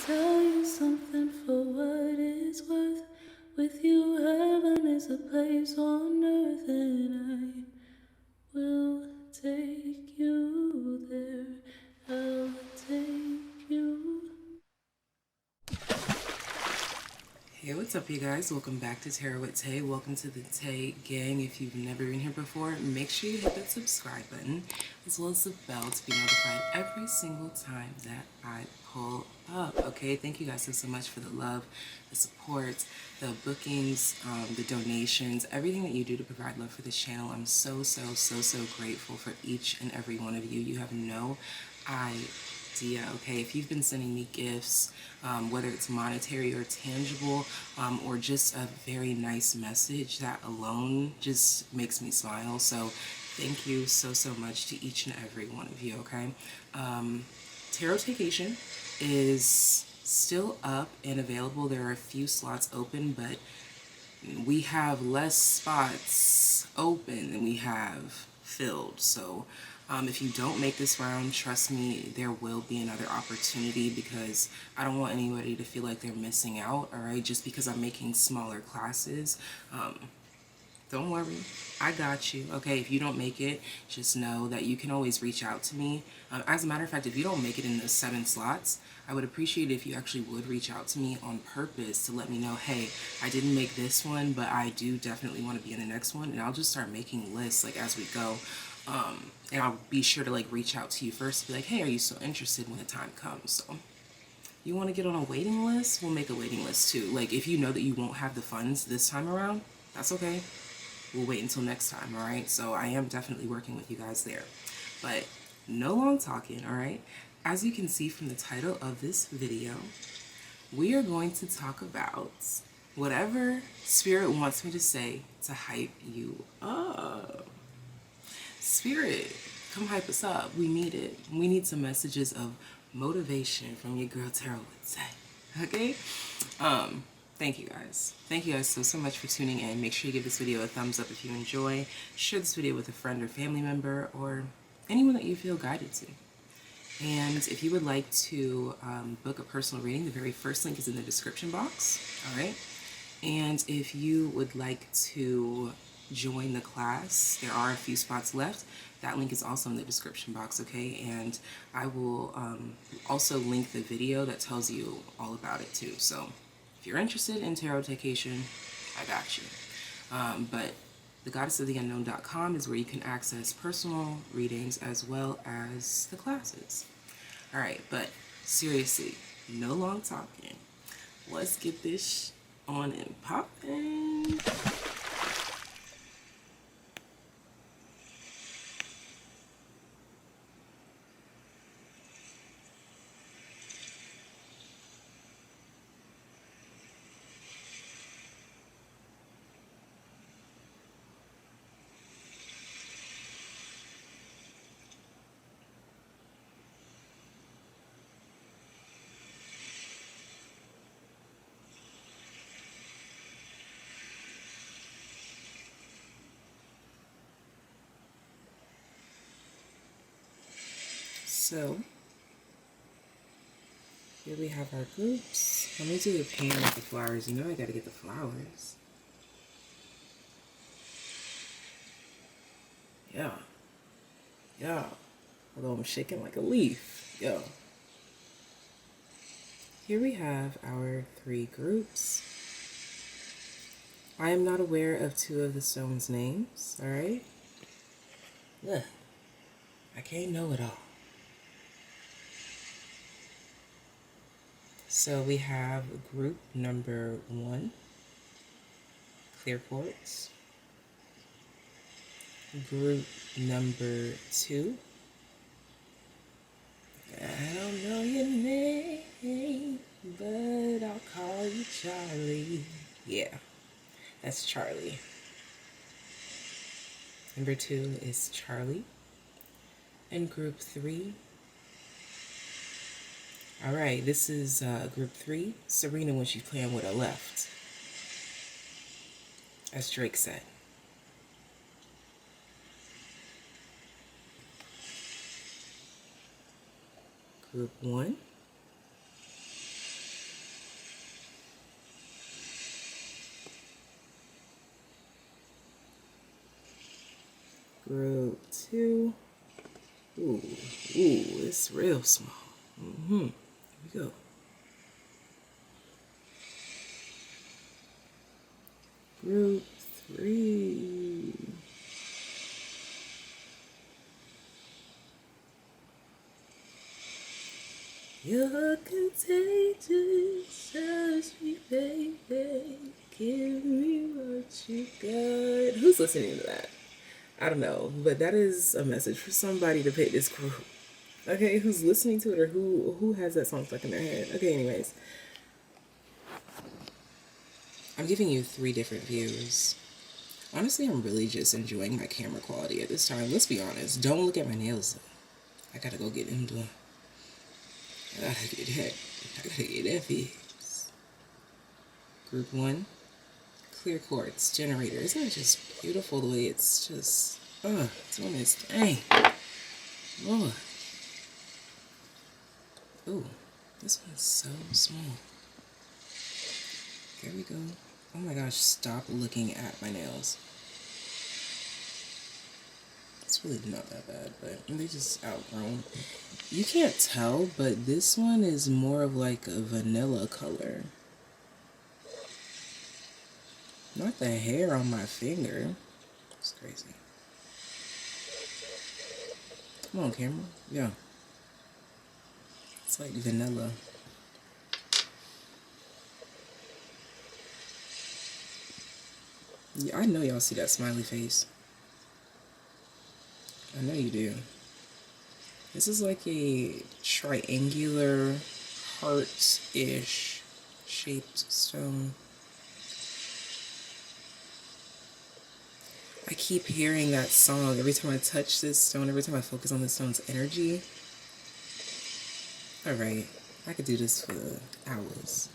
tell you something for what it's worth. With you, heaven is a place on earth, and I will take you there. I'll take you. Hey, what's up, you guys? Welcome back to Tarot with Tay. Welcome to the Tay gang. If you've never been here before, make sure you hit that subscribe button as well as the bell to be notified every single time that I pull up. Okay, thank you guys so much for the love, the support, the bookings, the donations, everything that you do to provide love for this channel. I'm so grateful for each and every one of you. You have no idea. Okay, if you've been sending me gifts, whether it's monetary or tangible, or just a very nice message, that alone just makes me smile. So thank you so much to each and every one of you. Okay, TAYcation is still up and available. There are a few slots open, but we have less spots open than we have filled. So if you don't make this round, trust me, there will be another opportunity, because I don't want anybody to feel like they're missing out, all right, just because I'm making smaller classes. Don't worry, I got you. Okay, if you don't make it, just know that you can always reach out to me. As a matter of fact, if you don't make it in the 7 slots, I would appreciate it if you actually would reach out to me on purpose to let me know, hey, I didn't make this one, but I do definitely want to be in the next one, and I'll just start making lists like as we go. And I'll be sure to like reach out to you first, be like, hey, are you still interested when the time comes? So you want to get on a waiting list? We'll make a waiting list too. Like, if you know that you won't have the funds this time around, that's okay. We'll wait until next time, all right? So I am definitely working with you guys there. But no long talking, all right? As you can see from the title of this video, we are going to talk about whatever Spirit wants me to say to hype you up. Spirit, come hype us up. We need it. We need some messages of motivation from your girl Tarot would say. Okay? Thank you guys. Thank you guys so much for tuning in. Make sure you give this video a thumbs up if you enjoy. Share this video with a friend or family member or anyone that you feel guided to. And if you would like to book a personal reading, the very first link is in the description box. All right? And if you would like to join the class, there are a few spots left. That link is also in the description box, okay? And I will also link the video that tells you all about it too. So if you're interested in TAYcation, I got you. But thegoddessoftheunknown.com is where you can access personal readings as well as the classes. All right, but seriously, no long talking. Let's get this on and poppin'. So, here we have our groups. Let me do the painting with the flowers. You know I gotta get the flowers. Yeah. Yeah. Although I'm shaking like a leaf. Yeah. Here we have our 3 groups. I am not aware of 2 of the stones' names, alright? Ugh. I can't know it all. So we have group number 1, clear quartz. Group number 2, I don't know your name, but I'll call you Charlie. Yeah, that's Charlie. Number 2 is Charlie. And group 3, all right, this is group 3, Serena when she's playing with her left, as Drake said. Group 1, group 2. Ooh, it's real small. Here we go. Group 3. You're contagious, touch me, baby. Give me what you got. Who's listening to that? I don't know, but that is a message for somebody to pick this group. Okay, who's listening to it, or who has that song stuck in their head? Okay, anyways. I'm giving you 3 different views. Honestly, I'm really just enjoying my camera quality at this time. Let's be honest. Don't look at my nails, though. I gotta go get them done. I gotta get that fixed. Group 1. Clear quartz generator. Isn't it just beautiful the way it's just doing its thing? Lord. Ooh, this one's so small. There we go. Oh my gosh, stop looking at my nails. It's really not that bad, but they just outgrown. You can't tell, but this one is more of like a vanilla color. Not the hair on my finger. It's crazy. Come on, camera. Yeah. It's like vanilla. Yeah, I know y'all see that smiley face. I know you do. This is like a triangular, heart-ish shaped stone. I keep hearing that song every time I touch this stone, every time I focus on the stone's energy. Alright, I could do this for hours.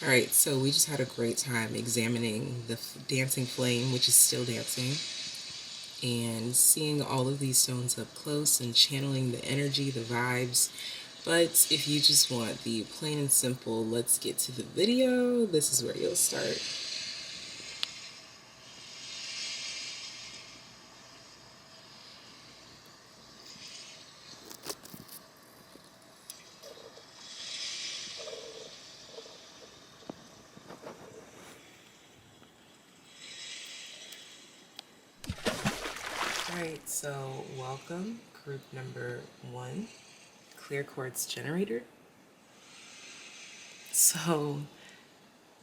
Alright, so we just had a great time examining the dancing flame, which is still dancing, and seeing all of these stones up close and channeling the energy, the vibes. But if you just want the plain and simple, let's get to the video, this is where you'll start. Alright, so welcome, group number 1, clear quartz generator. So,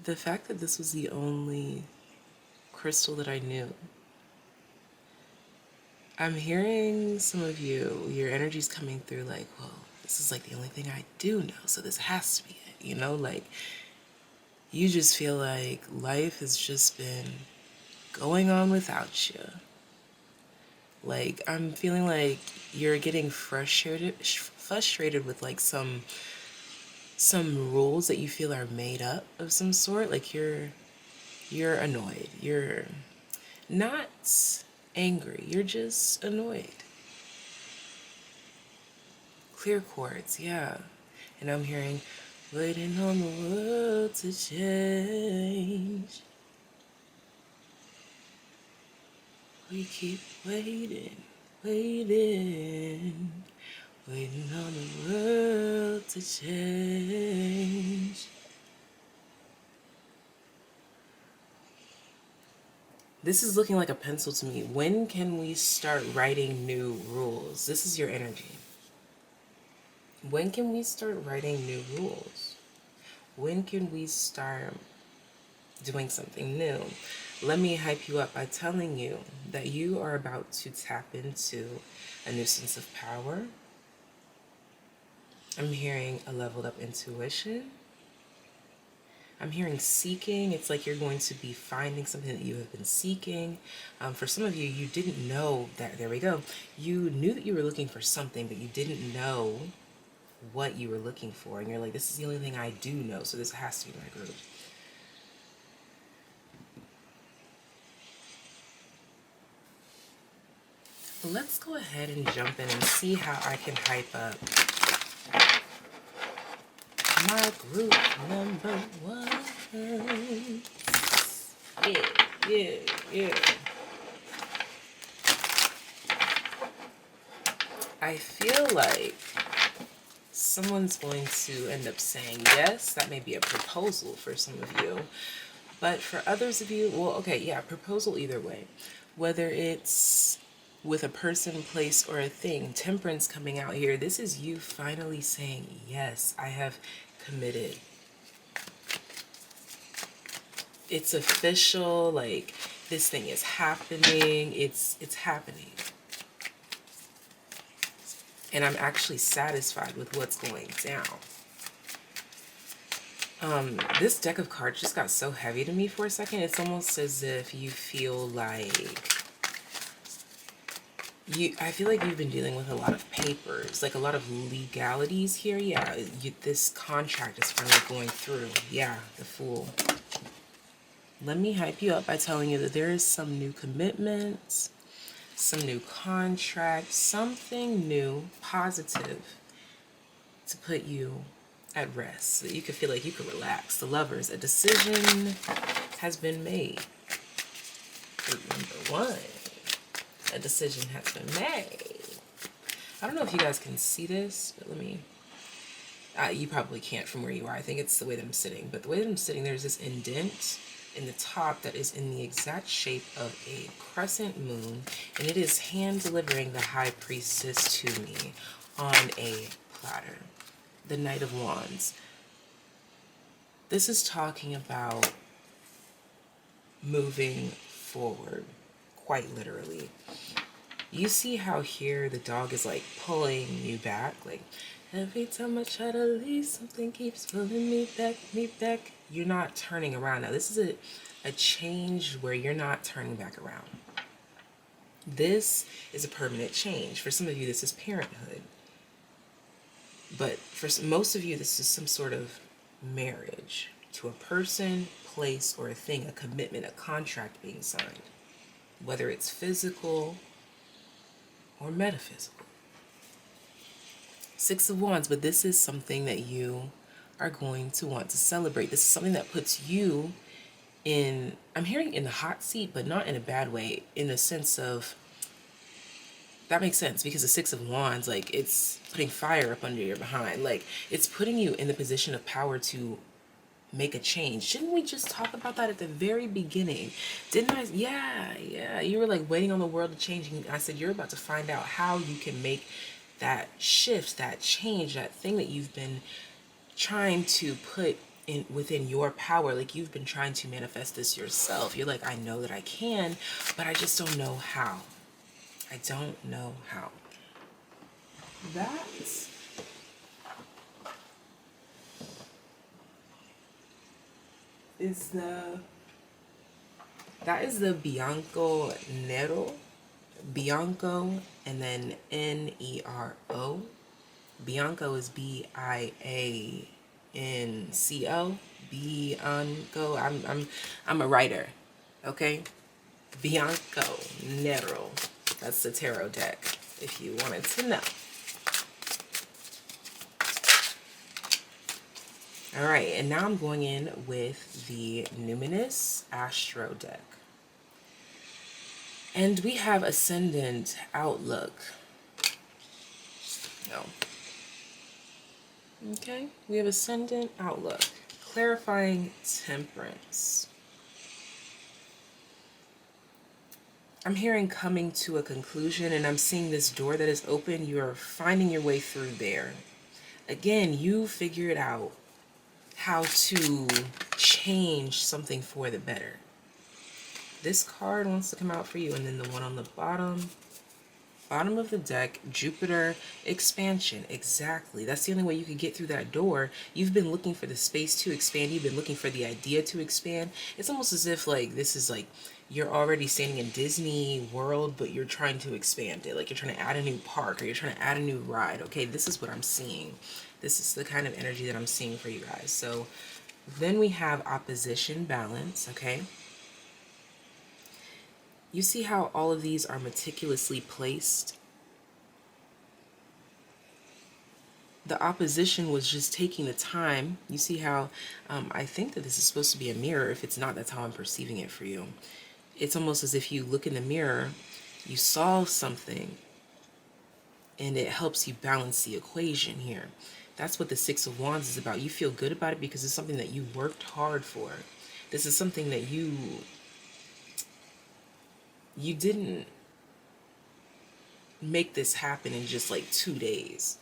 the fact that this was the only crystal that I knew, I'm hearing some of you, your energy's coming through like, well, this is like the only thing I do know, so this has to be it, you know, like, you just feel like life has just been going on without you. Like, I'm feeling like you're getting frustrated with like some rules that you feel are made up of some sort. Like you're annoyed. You're not angry. You're just annoyed. Clear quartz, yeah. And I'm hearing, waiting on the world to change. We keep waiting, waiting, waiting on the world to change. This is looking like a pencil to me. When can we start writing new rules? This is your energy. When can we start writing new rules? When can we start doing something new? Let me hype you up by telling you that you are about to tap into a new sense of power. I'm hearing a leveled up intuition. I'm hearing seeking. It's like you're going to be finding something that you have been seeking. For some of you, you didn't know that, there we go. You knew that you were looking for something, but you didn't know what you were looking for. And you're like, this is the only thing I do know, so this has to be my group. Let's go ahead and jump in and see how I can hype up my group number 1. Yeah. Yeah, yeah. I feel like someone's going to end up saying yes. That may be a proposal for some of you. But for others of you, well, okay, yeah, proposal either way. Whether it's with a person, place, or a thing, temperance coming out here, this is you finally saying, yes, I have committed. It's official, like, this thing is happening, it's happening. And I'm actually satisfied with what's going down. This deck of cards just got so heavy to me for a second. It's almost as if you feel like I feel like you've been dealing with a lot of papers, like a lot of legalities here. Yeah, this contract is finally going through. Yeah, the Fool. Let me hype you up by telling you that there is some new commitments, some new contract, something new, positive to put you at rest, so that you could feel like you could relax. The Lovers, a decision has been made. Number one, a decision has been made. I don't know if you guys can see this, but let me, you probably can't from where you are. I think it's the way that I'm sitting, but the way that I'm sitting, there's this indent in the top that is in the exact shape of a crescent moon, and it is hand delivering the High Priestess to me on a platter. The Knight of Wands. This is talking about moving forward, quite literally. You see how here the dog is like pulling you back, like every time I try to leave, something keeps pulling me back, me back. You're not turning around. Now this is a change where you're not turning back around. This is a permanent change. For some of you, this is parenthood. But for most of you, this is some sort of marriage to a person, place, or a thing, a commitment, a contract being signed, whether it's physical or metaphysical. Six of Wands, but this is something that you are going to want to celebrate. This is something that puts you in, I'm hearing in the hot seat, but not in a bad way, in the sense of, that makes sense, because the Six of Wands, like, it's putting fire up under your behind. Like, it's putting you in the position of power to make a change. Shouldn't we just talk about that at the very beginning? Didn't I? Yeah. You were like waiting on the world to change. And I said, you're about to find out how you can make that shift, that change, that thing that you've been trying to put in within your power. Like, you've been trying to manifest this yourself. You're like, I know that I can, but I just don't know how. I don't know how. That is the Bianco Nero. Bianco and then Nero. Bianco is Bianco. Bianco. I'm a writer. Okay? Bianco Nero. That's the tarot deck, if you wanted to know. All right, and now I'm going in with the Numinous Astro deck. And we have Ascendant Outlook. No. Okay, we have Ascendant Outlook. Clarifying Temperance. I'm hearing coming to a conclusion, and I'm seeing this door that is open. You are finding your way through there. Again, you figured out how to change something for the better. This card wants to come out for you, and then the one on the bottom of the deck, Jupiter expansion. Exactly. That's the only way you can get through that door. You've been looking for the space to expand. You've been looking for the idea to expand. It's almost as if like this is like you're already standing in Disney World, but you're trying to expand it. Like you're trying to add a new park, or you're trying to add a new ride. Okay, this is what I'm seeing. This is the kind of energy that I'm seeing for you guys. So then we have opposition balance. Okay. You see how all of these are meticulously placed? The opposition was just taking the time. You see how I think that this is supposed to be a mirror. If it's not, that's how I'm perceiving it for you. It's almost as if you look in the mirror, you solve something, and it helps you balance the equation here. That's what the Six of Wands is about. You feel good about it because it's something that you worked hard for. This is something that you didn't make this happen in just like 2 days.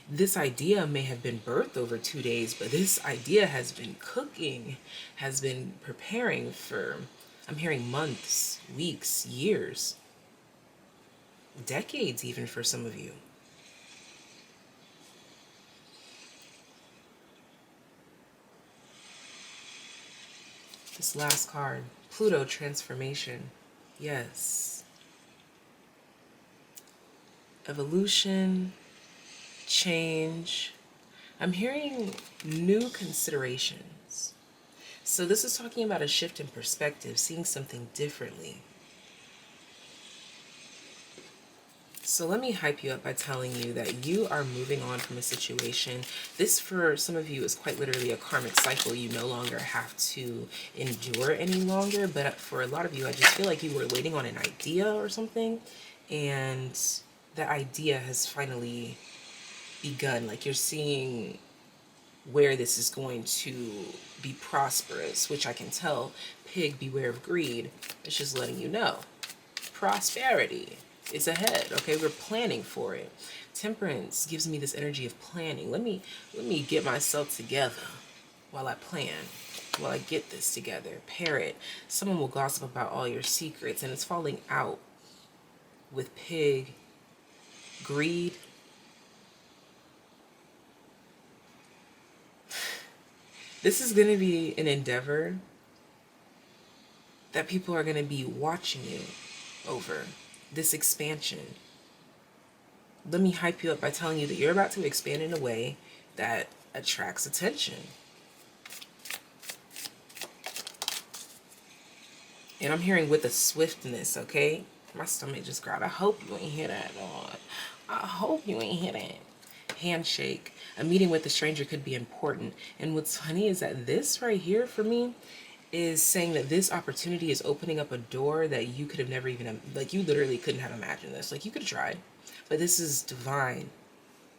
This idea may have been birthed over 2 days, but this idea has been cooking, has been preparing for, I'm hearing months, weeks, years, decades even for some of you. This last card, Pluto transformation. Yes. Evolution, change. I'm hearing new considerations. So this is talking about a shift in perspective, seeing something differently. So let me hype you up by telling you that you are moving on from a situation. This, for some of you, is quite literally a karmic cycle you no longer have to endure any longer. But for a lot of you, I just feel like you were waiting on an idea or something, and that idea has finally begun. Like, you're seeing where this is going to be prosperous, which I can tell. Pig, beware of greed. It's just letting you know. Prosperity is ahead. Okay, we're planning for it. Temperance gives me this energy of planning. Let me get myself together while I plan, while I get this together. Parrot, someone will gossip about all your secrets, and it's falling out with pig. Greed. This is going to be an endeavor that people are going to be watching you over. This expansion. Let me hype you up by telling you that you're about to expand in a way that attracts attention. And I'm hearing with a swiftness, okay? My stomach just growled. I hope you ain't hear that, Lord. I hope you ain't hear that. Handshake. A meeting with a stranger could be important. And what's funny is that this right here for me is saying that this opportunity is opening up a door that you could have never even, like, you literally couldn't have imagined this. Like, you could have tried. But this is divine.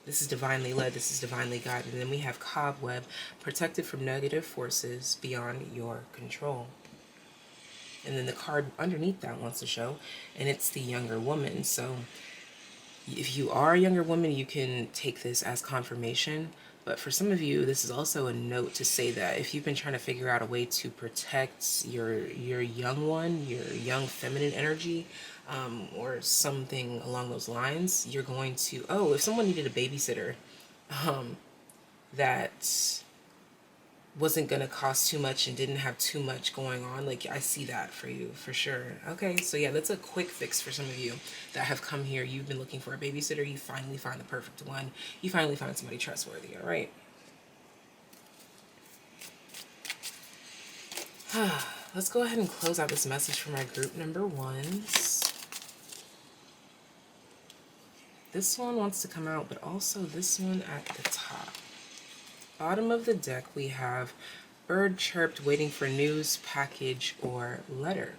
This is divinely led. This is divinely guided. And then we have cobweb, protected from negative forces beyond your control. And then the card underneath that wants to show, and it's the younger woman. So if you are a younger woman, you can take this as confirmation. But for some of you, this is also a note to say that if you've been trying to figure out a way to protect your young one, your young feminine energy, or something along those lines, you're going to, if someone needed a babysitter that wasn't going to cost too much and didn't have too much going on, like, I see that for you for sure. Okay, so yeah, that's a quick fix for some of you that have come here. You've been looking for a babysitter. You finally find the perfect one. You finally find somebody trustworthy. All right. Let's go ahead and close out this message for my group number ones. This one wants to come out, but also this one at the top. Bottom of the deck, we have bird chirped, waiting for news, package, or letter.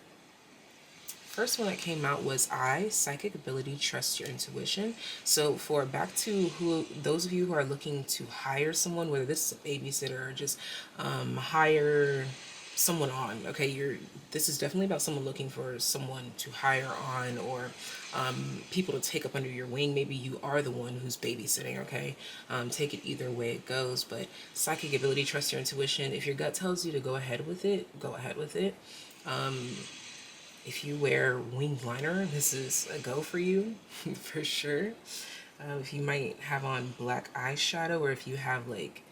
First one that came out was psychic ability, trust your intuition. So for back to those of you who are looking to hire someone, whether this is a babysitter or just hire someone on, okay, this is definitely about someone looking for someone to hire on, or people to take up under your wing. Maybe you are the one who's babysitting, okay? Take it either way it goes. But psychic ability, trust your intuition. If your gut tells you to go ahead with it, go ahead with it. If you wear winged liner, this is a go for you, for sure. If you might have on black eyeshadow, or if you have like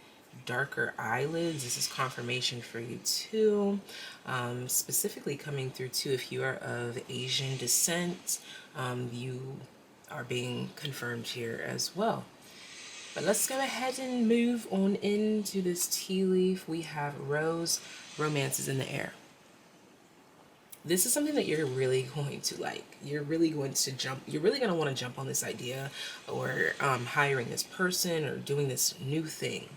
darker eyelids, this is confirmation for you too. Specifically coming through too, if you are of Asian descent, you are being confirmed here as well. But let's go ahead and move on into this tea leaf. We have rose, romance is in the air. This is something that you're really going to like. You're really going to want to jump on this idea, or hiring this person, or doing this new thing.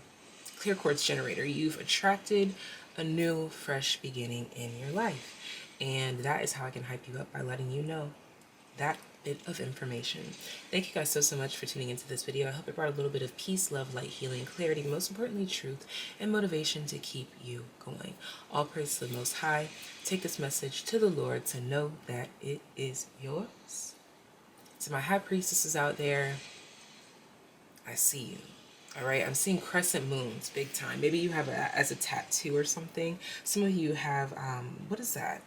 Clear quartz generator, you've attracted a new, fresh beginning in your life. And that is how I can hype you up, by letting you know that bit of information. Thank you guys so much for tuning into this video. I hope it brought a little bit of peace, love, light, healing, clarity, most importantly truth, and motivation to keep you going. All praise to the Most High. Take this message to the Lord to know that it is yours. To my high priestesses out there, I see you. All right, I'm seeing crescent moons big time. Maybe you have it as a tattoo or something. Some of you have what is that?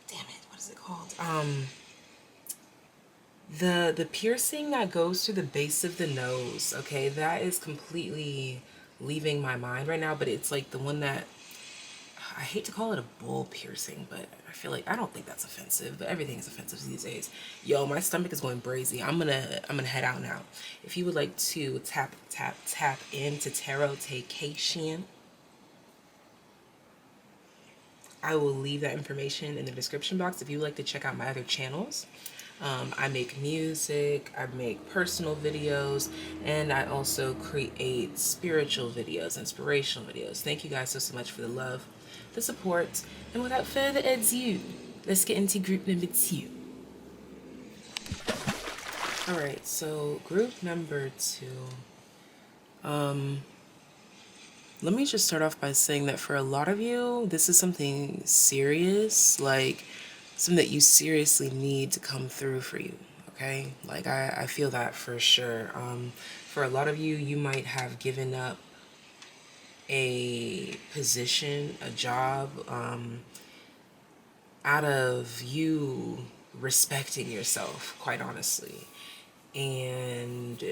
Damn it, what is it called? The piercing that goes through the base of the nose. Okay, that is completely leaving my mind right now, but it's like the one that, I hate to call it a bull piercing, but I feel like, I don't think that's offensive, but everything is offensive these days. Yo, my stomach is going brazy. I'm gonna head out now. If you would like to tap into TAYcation, I will leave that information in the description box if you would like to check out my other channels. I make music, I make personal videos, and I also create spiritual videos, inspirational videos. Thank you guys so much for the love, the support, and without further ado, let's get into group number 2. Alright, so group number 2. Let me just start off by saying that for a lot of you, this is something serious, like something that you seriously need to come through for you, okay? Like, I feel that for sure. For a lot of you, you might have given up a position, a job, out of you respecting yourself, quite honestly. And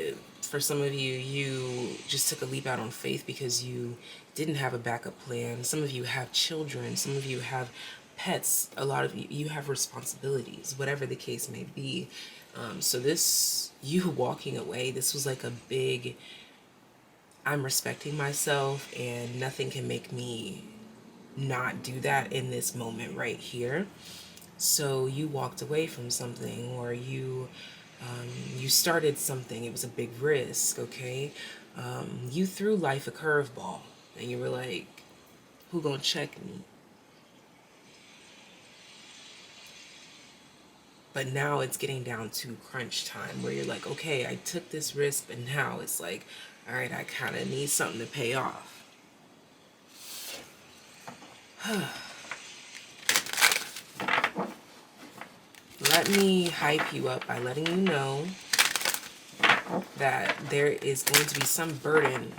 for some of you, you just took a leap out on faith because you didn't have a backup plan. Some of you have children, some of you have pets, a lot of you have responsibilities, whatever the case may be. So this, you walking away, this was like a big, I'm respecting myself and nothing can make me not do that in this moment right here. So you walked away from something, or you started something. It was a big risk, okay? You threw life a curveball and you were like, who gonna check me? But now it's getting down to crunch time where you're like, okay, I took this risk, but now it's like, all right, I kind of need something to pay off. Let me hype you up by letting you know that there is going to be some burden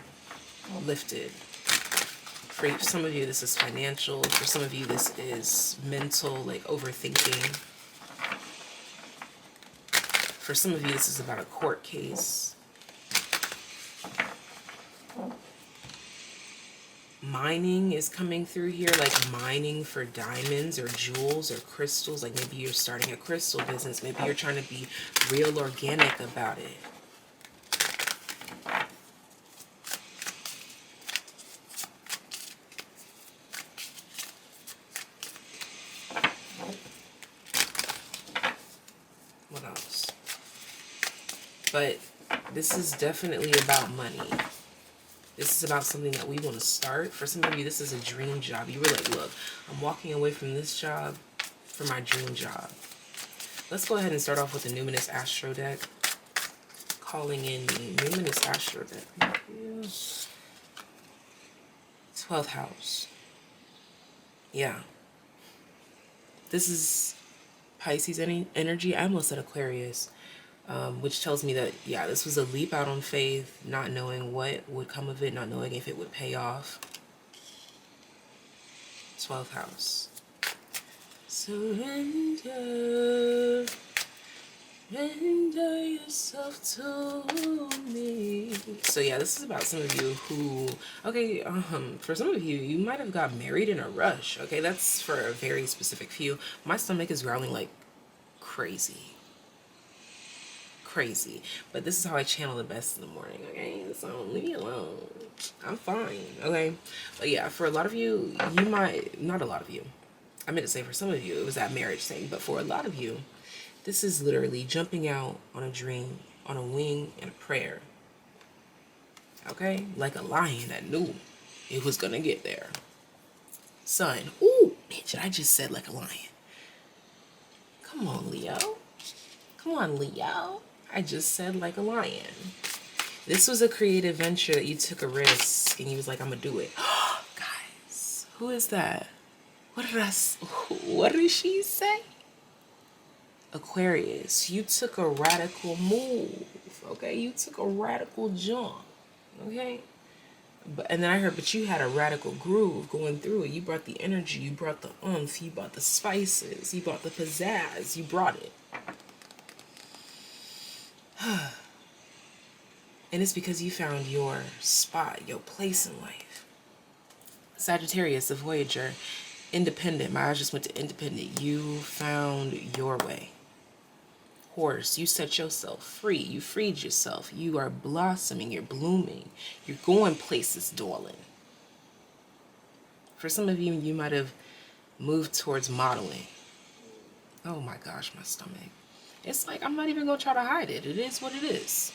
lifted. For some of you, this is financial. For some of you, this is mental, like overthinking. For some of you, this is about a court case. Mining is coming through here, like mining for diamonds or jewels or crystals. Like maybe you're starting a crystal business. Maybe you're trying to be real organic about it. What else? But this is definitely about money. This is about something that we want to start. For some of you, this is a dream job. You were like, look, I'm walking away from this job for my dream job. Let's go ahead and start off with the Numinous Astro deck. Calling in the Numinous Astro deck. 12th house. Yeah. This is Pisces energy. I almost said Aquarius. Which tells me that, yeah, this was a leap out on faith, not knowing what would come of it, not knowing if it would pay off. 12th house. Surrender. Render yourself to me. So yeah, this is about some of you who, okay, for some of you, you might have got married in a rush. Okay, that's for a very specific few. My stomach is growling like crazy. But this is how I channel the best in the morning, okay? So leave me alone. I'm fine, okay? But yeah, for a lot of you, you might, not a lot of you, I meant to say for some of you, it was that marriage thing, but for a lot of you, this is literally jumping out on a dream, on a wing, and a prayer, okay? Like a lion that knew it was gonna get there. Son, ooh, bitch, I just said like a lion. Come on, Leo. Come on, Leo. I just said like a lion. This was a creative venture that you took a risk and you was like, I'm gonna do it. Guys, who is that? What did she say? Aquarius, you took a radical move, okay? You took a radical jump, okay? And then I heard, but you had a radical groove going through it. You brought the energy, you brought the oomph, you brought the spices, you brought the pizzazz, you brought it. And it's because you found your spot, your place in life. Sagittarius, the Voyager, independent. My eyes just went to independent. You found your way. Horse, you set yourself free. You freed yourself. You are blossoming. You're blooming. You're going places, darling. For some of you, you might have moved towards modeling. Oh my gosh, my stomach. It's like, I'm not even going to try to hide it. It is what it is.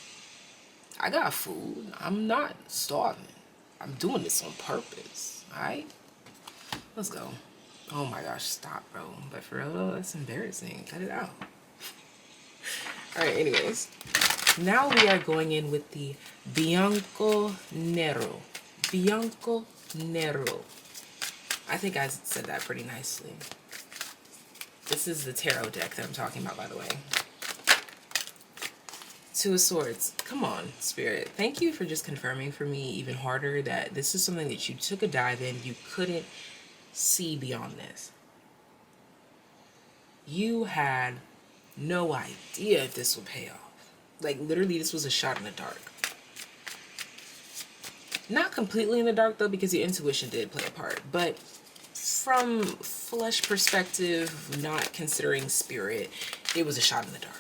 I got food. I'm not starving. I'm doing this on purpose. Alright? Let's go. Oh my gosh, stop, bro. But for real though, that's embarrassing. Cut it out. Alright, anyways. Now we are going in with the Bianco Nero. Bianco Nero. I think I said that pretty nicely. This is the tarot deck that I'm talking about, by the way. Two of Swords. Come on, Spirit. Thank you for just confirming for me even harder that this is something that you took a dive in. You couldn't see beyond this. You had no idea if this would pay off. Like, literally, this was a shot in the dark. Not completely in the dark, though, because your intuition did play a part. But from flesh perspective, not considering spirit, it was a shot in the dark.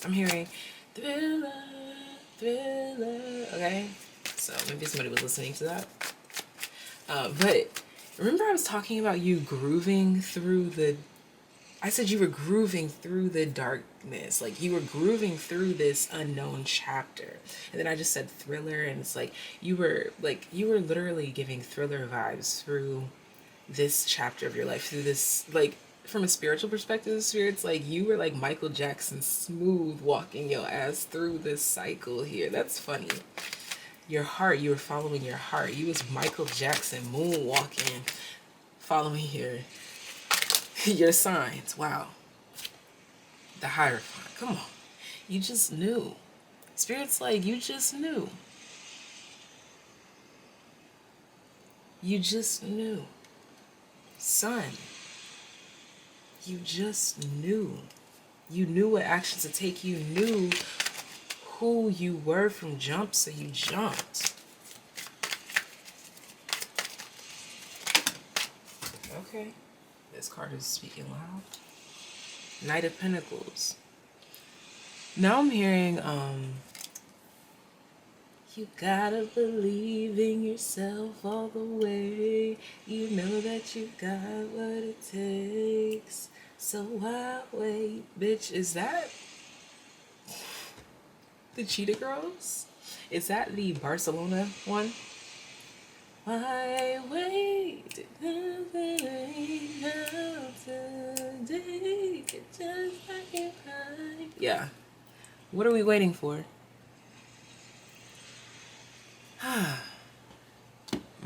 I'm hearing thriller, thriller. Okay, so maybe somebody was listening to that. But remember I was talking about you grooving through the... I said you were grooving through the darkness. Like, you were grooving through this unknown chapter. And then I just said thriller, and it's like you were literally giving thriller vibes through this chapter of your life, through this, like, from a spiritual perspective, spirits, like, you were like Michael Jackson, smooth walking your ass through this cycle here. That's funny. Your heart, you were following your heart. You was Michael Jackson moonwalking, following your signs. Wow. The Hierophant. Come on. You just knew. Spirit's like, you just knew. You just knew. Sun. You just knew. You knew what actions to take. You knew who you were from jump, so you jumped. Okay. This card is speaking loud. Knight of Pentacles. Now I'm hearing, you gotta believe in yourself all the way. You know that you got what it takes. So why wait? Bitch, is that the Cheetah Girls? Is that the Barcelona one? Why wait? Yeah. What are we waiting for?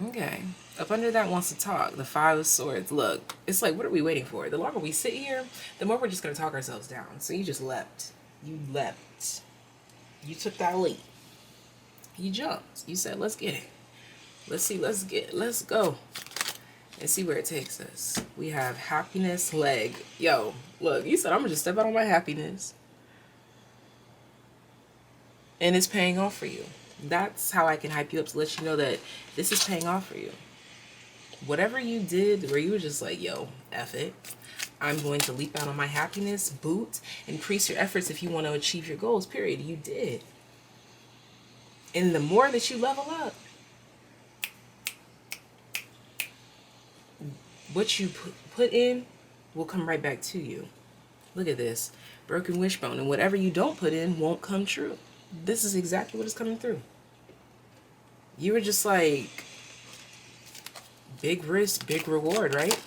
Okay. Up under that wants to talk. The Five of Swords. Look, it's like, what are we waiting for? The longer we sit here, the more we're just going to talk ourselves down. So you just leapt. You leapt. You took that leap. You jumped. You said, let's get it. Let's see, let's go. And see where it takes us. We have happiness leg. Yo, look, you said I'm going to just step out on my happiness. And it's paying off for you. That's how I can hype you up, to let you know that this is paying off for you. Whatever you did where you were just like, yo, F it. I'm going to leap out on my happiness, boot, increase your efforts if you want to achieve your goals, period. You did. And the more that you level up, what you put in will come right back to you. Look at this. Broken wishbone. And whatever you don't put in won't come true. This is exactly what is coming through. You were just like, big risk, big reward, right?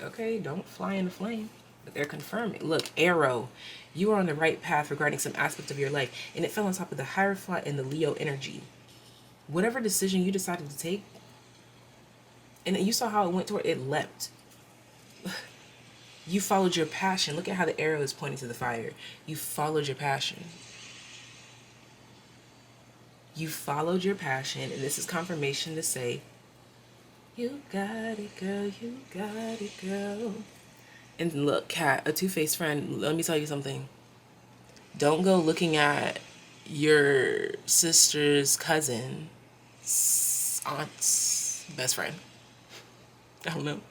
Okay, don't fly in the flame. But they're confirming. Look, arrow, you are on the right path regarding some aspect of your life, and it fell on top of the Hierophant and the Leo energy. Whatever decision you decided to take, and you saw how it went toward it, leapt. You followed your passion. Look at how the arrow is pointing to the fire. You followed your passion. You followed your passion, and this is confirmation to say, you got it, girl, you got it, girl. And look, Kat, a two-faced friend, let me tell you something. Don't go looking at your sister's cousin, aunt's best friend. I don't know.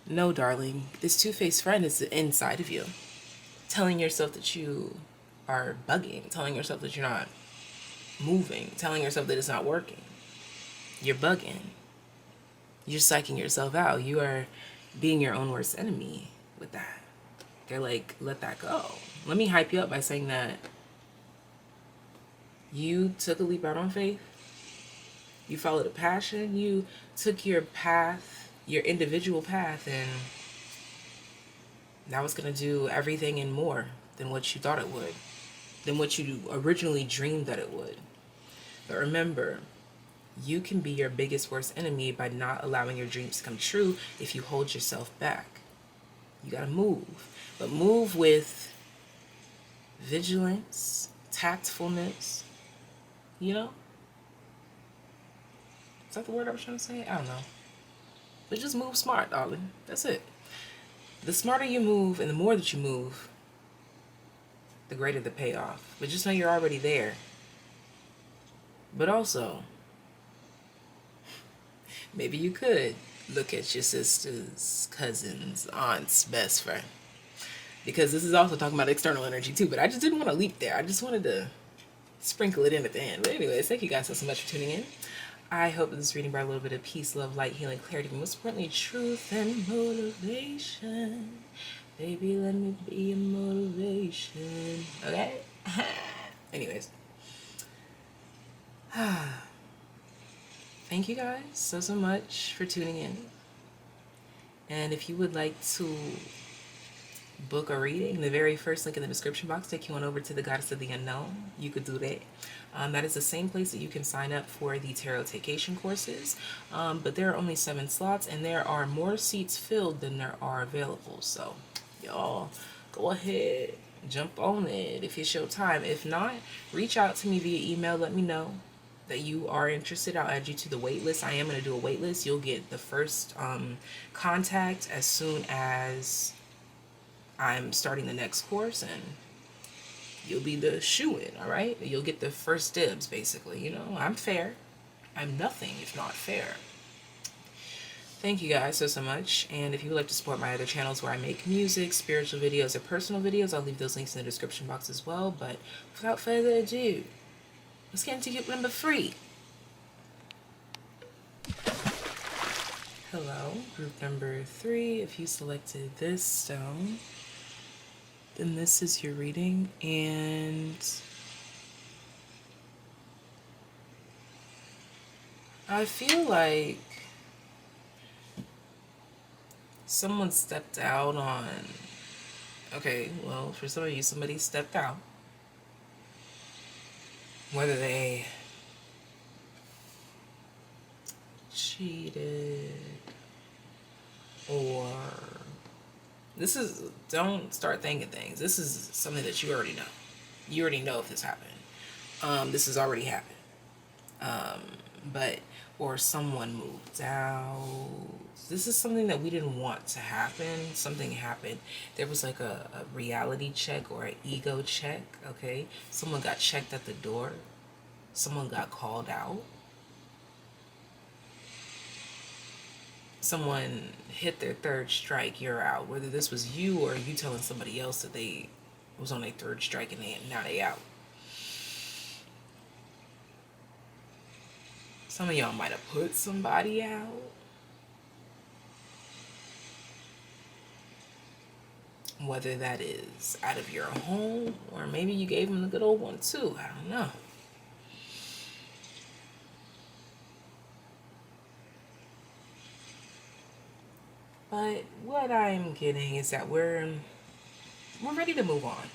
No, darling, this two-faced friend is inside of you, telling yourself that you are bugging, telling yourself that you're not moving, telling yourself that it's not working. You're bugging. You're psyching yourself out. You are being your own worst enemy with that. They're like, let that go. Let me hype you up by saying that you took a leap out on faith. You followed a passion. You took your path, your individual path, and now it's going to do everything and more than what you thought it would, than what you originally dreamed that it would. But remember, you can be your biggest worst enemy by not allowing your dreams to come true if you hold yourself back. You got to move, but move with vigilance, tactfulness, you know? Is that the word I was trying to say? I don't know. But just move smart, darling. That's it. The smarter you move and the more that you move, the greater the payoff. But just know you're already there. But also, maybe you could look at your sister's cousin's aunt's best friend. Because this is also talking about external energy too, but I just didn't want to leap there. I just wanted to sprinkle it in at the end. But anyways, thank you guys so much for tuning in. I hope that this reading brought a little bit of peace, love, light, healing, clarity, but most importantly, truth and motivation. Baby, let me be a motivation. Okay? Anyways. Thank you guys so much for tuning in. And if you would like to book a reading, the very first link in the description box take you on over to the Goddess of the Unknown. You could do that. That is the same place that you can sign up for the TAYcation courses. But there are only 7 slots, and there are more seats filled than there are available. So, y'all, go ahead, jump on it if it's your time. If not, reach out to me via email. Let me know that you are interested. I'll add you to the wait list. I am going to do a wait list. You'll get the first contact as soon as I'm starting the next course, and you'll be the shoo-in, all right? You'll get the first dibs, basically. You know, I'm fair. I'm nothing if not fair. Thank you guys so much. And if you would like to support my other channels where I make music, spiritual videos, or personal videos, I'll leave those links in the description box as well. But without further ado, let's get into tip number 3. Hello, group number 3. If you selected this stone, then this is your reading. And I feel like someone stepped out on, okay, well, for some of you, somebody stepped out. Whether they cheated or this is, don't start thinking things. This is something that you already know. You already know if this happened. This has already happened. But, or someone moved out. This is something that we didn't want to happen. Something happened. There was like a reality check or an ego check, okay? Someone got checked at the door. Someone got called out. Someone hit their 3rd strike, you're out. Whether this was you or you telling somebody else that they was on their 3rd strike and now they out. Some of y'all might have put somebody out. Whether that is out of your home or maybe you gave them the good old one too. I don't know. But what I'm getting is that we're ready to move on.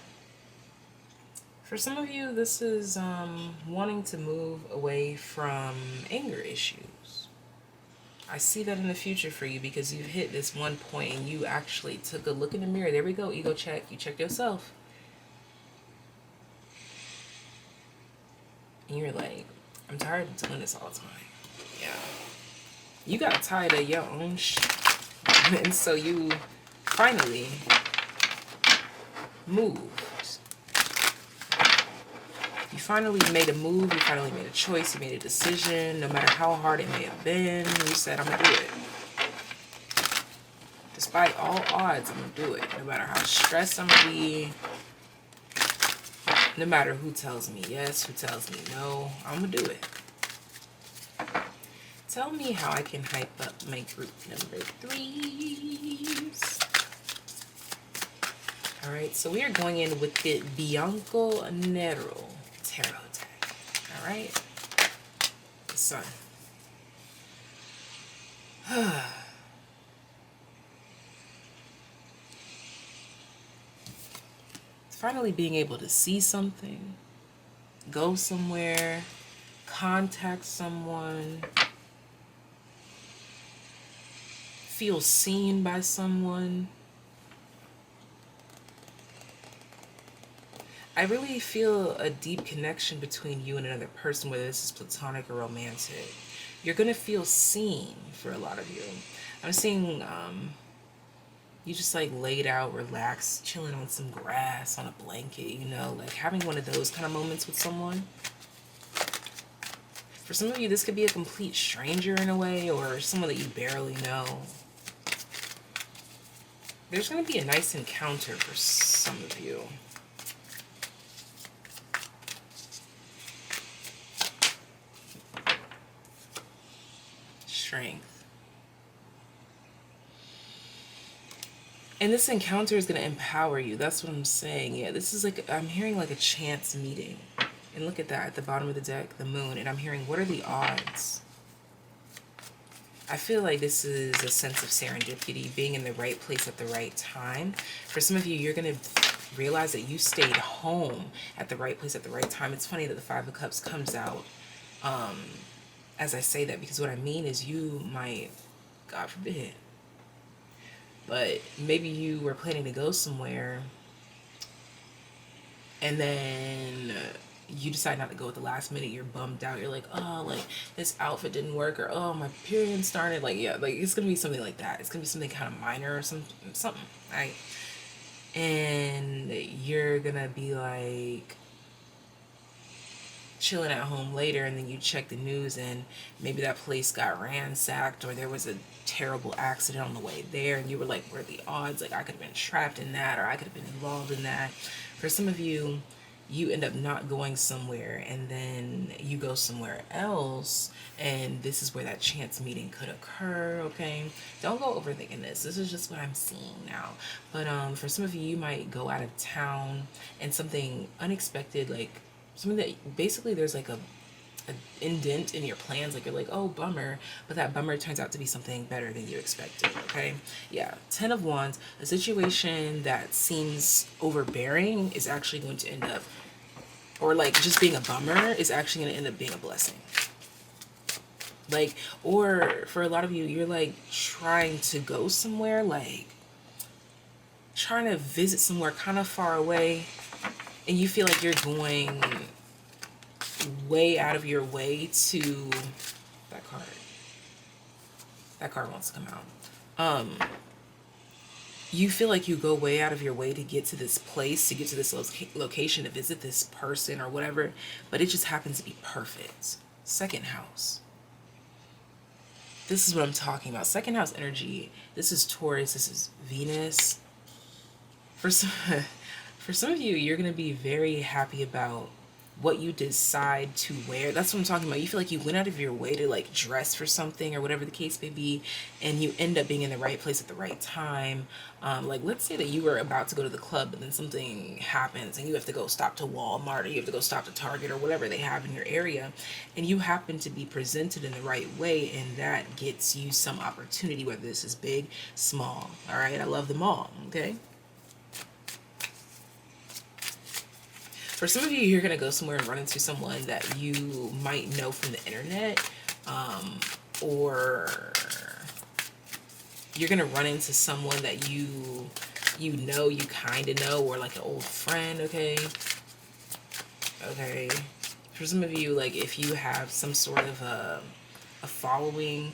For some of you, this is wanting to move away from anger issues. I see that in the future for you because you've hit this one point and you actually took a look in the mirror. There we go, ego check. You checked yourself. And you're like, I'm tired of doing this all the time. Yeah. You got tired of your own shit. And so you finally moved. You finally made a move. You finally made a choice. You made a decision. No matter how hard it may have been, you said, I'm going to do it. Despite all odds, I'm going to do it. No matter how stressed I'm going to be. No matter who tells me yes, who tells me no, I'm going to do it. Tell me how I can hype up my group number 3s. Alright, so we are going in with the Bianco Nero tarot deck. Alright? The sun. Finally being able to see something, go somewhere, contact someone, feel seen by someone. I really feel a deep connection between you and another person, whether this is platonic or romantic. You're going to feel seen for a lot of you. I'm seeing you just like laid out, relaxed, chilling on some grass, on a blanket, you know, like having one of those kind of moments with someone. For some of you, this could be a complete stranger in a way, or someone that you barely know. There's going to be a nice encounter for some of you. Strength. And this encounter is going to empower you. That's what I'm saying. Yeah, this is like, I'm hearing like a chance meeting. And look at that at the bottom of the deck, the moon. And I'm hearing, what are the odds? I feel like this is a sense of serendipity, being in the right place at the right time. For some of you, you're going to realize that you stayed home at the right place at the right time. It's funny that the Five of Cups comes out as I say that, because what I mean is you might, God forbid, but maybe you were planning to go somewhere and then you decide not to go at the last minute. You're bummed out. You're like, oh, like this outfit didn't work, or oh, my period started. Like, yeah, like it's gonna be something like that. It's gonna be something kind of minor or something, right? And you're gonna be like chilling at home later, and then you check the news and maybe that place got ransacked, or there was a terrible accident on the way there, and you were like, what are the odds? Like, I could have been trapped in that, or I could have been involved in that. For some of you, you end up not going somewhere, and then you go somewhere else, and this is where that chance meeting could occur. Okay, don't go overthinking this. This is just what I'm seeing now. But for some of you, you might go out of town and something unexpected, like something that basically there's like a indent in your plans, like you're like, oh, bummer, but that bummer turns out to be something better than you expected. Okay, yeah, 10 of Wands, a situation that seems overbearing is actually going to end up, or like just being a bummer is actually going to end up being a blessing. Like, or for a lot of you, you're like trying to go somewhere, like trying to visit somewhere kind of far away, and you feel like you're going way out of your way to, that card wants to come out. You feel like you go way out of your way to get to this place, to get to this location, to visit this person or whatever, but it just happens to be perfect. Second house. This is what I'm talking about. Second house energy. This is Taurus. This is Venus. For some of you, you're going to be very happy about what you decide to wear. That's what I'm talking about. You feel like you went out of your way to like dress for something or whatever the case may be, and you end up being in the right place at the right time. Like let's say that you were about to go to the club, but then something happens and you have to go stop to Walmart, or you have to go stop to Target or whatever they have in your area, and you happen to be presented in the right way, and that gets you some opportunity, whether this is big, small. All right, I love them all. Okay. For some of you, you're going to go somewhere and run into someone that you might know from the internet, or you're going to run into someone that you kind of know, or like an old friend, okay? Okay. For some of you, like if you have some sort of a following,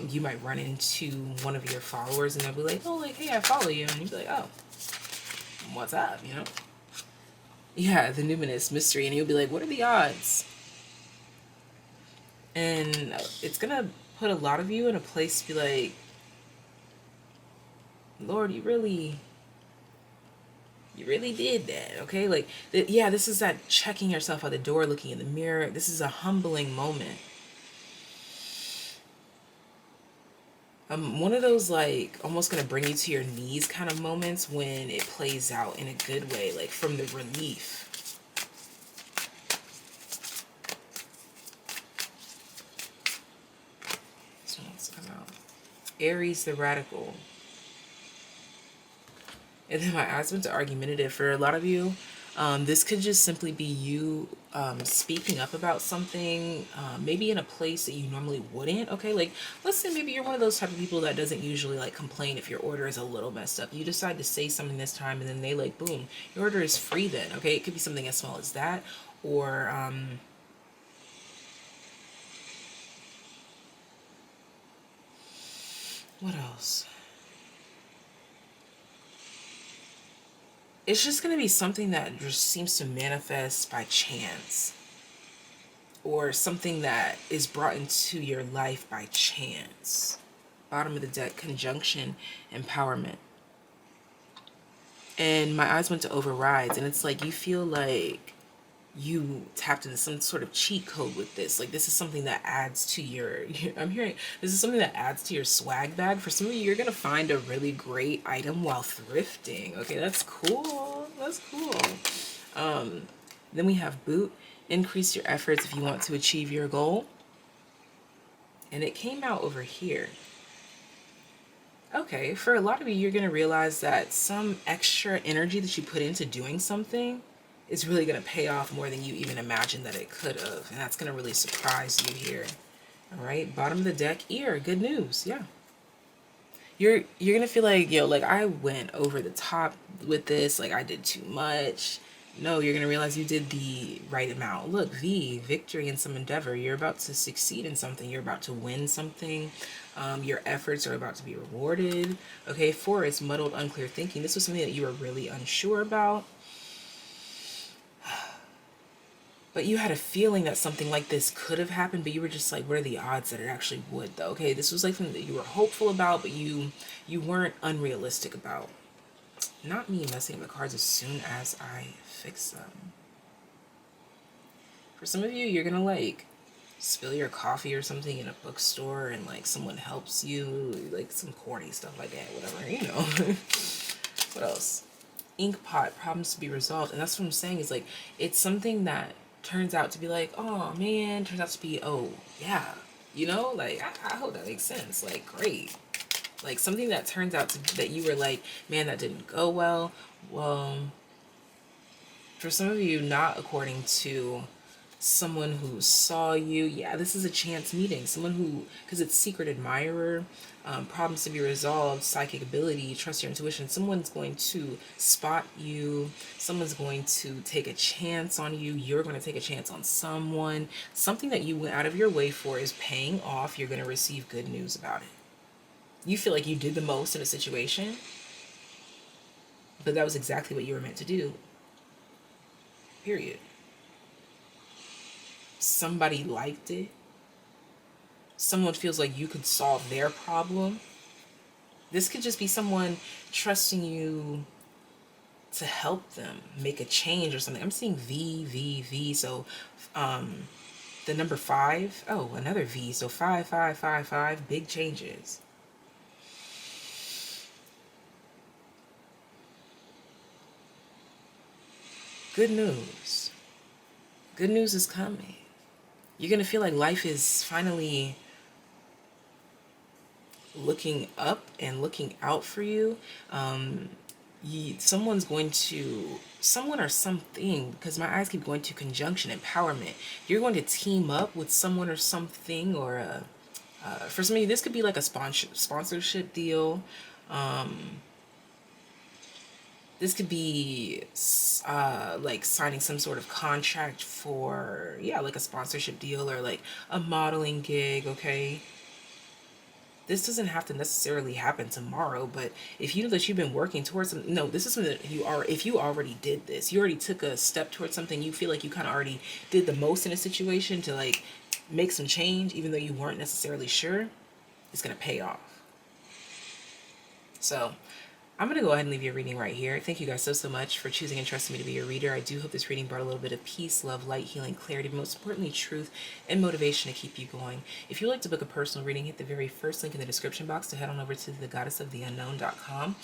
you might run into one of your followers and they'll be like, oh, like, hey, I follow you. And you'll be like, oh, what's up, you know? Yeah, the numinous mystery, and you'll be like, what are the odds? And it's gonna put a lot of you in a place to be like, Lord, you really did that, okay? Like, yeah, this is that checking yourself at the door, looking in the mirror. This is a humbling moment. One of those, like, almost gonna bring you to your knees kind of moments when it plays out in a good way, like from the relief. So let's come out. Aries the radical. And then my eyes went to argumentative. For a lot of you, this could just simply be you speaking up about something, maybe in a place that you normally wouldn't, okay? Like, let's say maybe you're one of those type of people that doesn't usually, like, complain if your order is a little messed up. You decide to say something this time, and then they, like, boom, your order is free then, okay? It could be something as small as that, or, what else? It's just going to be something that just seems to manifest by chance, or something that is brought into your life by chance. Bottom of the deck, conjunction, empowerment. And my eyes went to overrides, and it's like you feel like you tapped into some sort of cheat code with this. Like, this is something that adds to your I'm hearing this is something that adds to your swag bag. For some of you, you're gonna find a really great item while thrifting. Okay, that's cool. That's cool. Then we have boot. Increase your efforts if you want to achieve your goal. And it came out over here. Okay, for a lot of you, you're gonna realize that some extra energy that you put into doing something is really going to pay off more than you even imagined that it could have. And that's going to really surprise you here. All right, bottom of the deck, ear, good news. Yeah. You're going to feel like, yo, like I went over the top with this. Like I did too much. No, you're going to realize you did the right amount. Look, V, victory in some endeavor. You're about to succeed in something. You're about to win something. Your efforts are about to be rewarded. Okay, 4, it's muddled, unclear thinking. This was something that you were really unsure about. But you had a feeling that something like this could have happened, but you were just like, what are the odds that it actually would, though? Okay, this was like something that you were hopeful about, but you weren't unrealistic about. Not me messing up the cards as soon as I fix them. For some of you, you're gonna like spill your coffee or something in a bookstore and like someone helps you, like some corny stuff like that, whatever, you know. What else? Ink pot, problems to be resolved. And that's what I'm saying, is like, it's something that turns out to be like, oh man, turns out to be, oh yeah, you know, like I hope that makes sense. Like, great. Like something that turns out to that you were like, man, that didn't go well. Well, for some of you, not according to someone who saw you. Yeah, this is a chance meeting. Someone who, because it's secret admirer, problems to be resolved, psychic ability, trust your intuition. Someone's going to spot you. Someone's going to take a chance on you. You're going to take a chance on someone. Something that you went out of your way for is paying off. You're going to receive good news about it. You feel like you did the most in a situation, but that was exactly what you were meant to do. Period. Somebody liked it. Someone feels like you could solve their problem. This could just be someone trusting you to help them make a change or something. I'm seeing V, V, V. So the number 5, oh, another V. So 5, 5, 5, 5, big changes. Good news. Good news is coming. You're going to feel like life is finally looking up and looking out for you. Someone's going to, someone or something, because my eyes keep going to conjunction, empowerment. You're going to team up with someone or something, or for some of you, this could be like a sponsorship deal. This could be like signing some sort of contract for, yeah, like a sponsorship deal or like a modeling gig, okay? This doesn't have to necessarily happen tomorrow, but if you know that you've been working towards something, no, this is something that you are, if you already did this, you already took a step towards something, you feel like you kind of already did the most in a situation to like make some change, even though you weren't necessarily sure, it's going to pay off. So I'm going to go ahead and leave your reading right here. Thank you guys so much for choosing and trusting me to be your reader. I do hope this reading brought a little bit of peace, love, light, healing, clarity, but most importantly, truth and motivation to keep you going. If you'd like to book a personal reading, hit the very first link in the description box to head on over to thegoddessoftheunknown.com.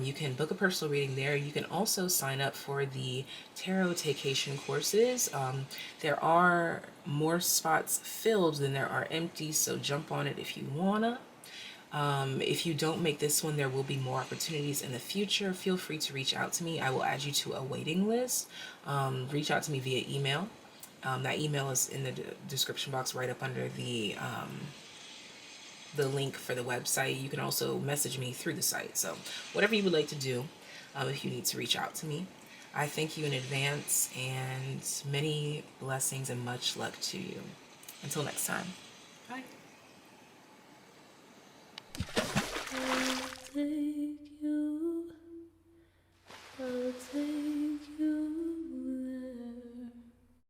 You can book a personal reading there. You can also sign up for the TAYcation courses. There are more spots filled than there are empty, so jump on it if you wanna. If you don't make this one, there will be more opportunities in the future. Feel free to reach out to me. I will add you to a waiting list. Reach out to me via email. That email is in the description box right up under the link for the website. You can also message me through the site. So whatever you would like to do, if you need to reach out to me. I thank you in advance, and many blessings and much luck to you. Until next time. Bye.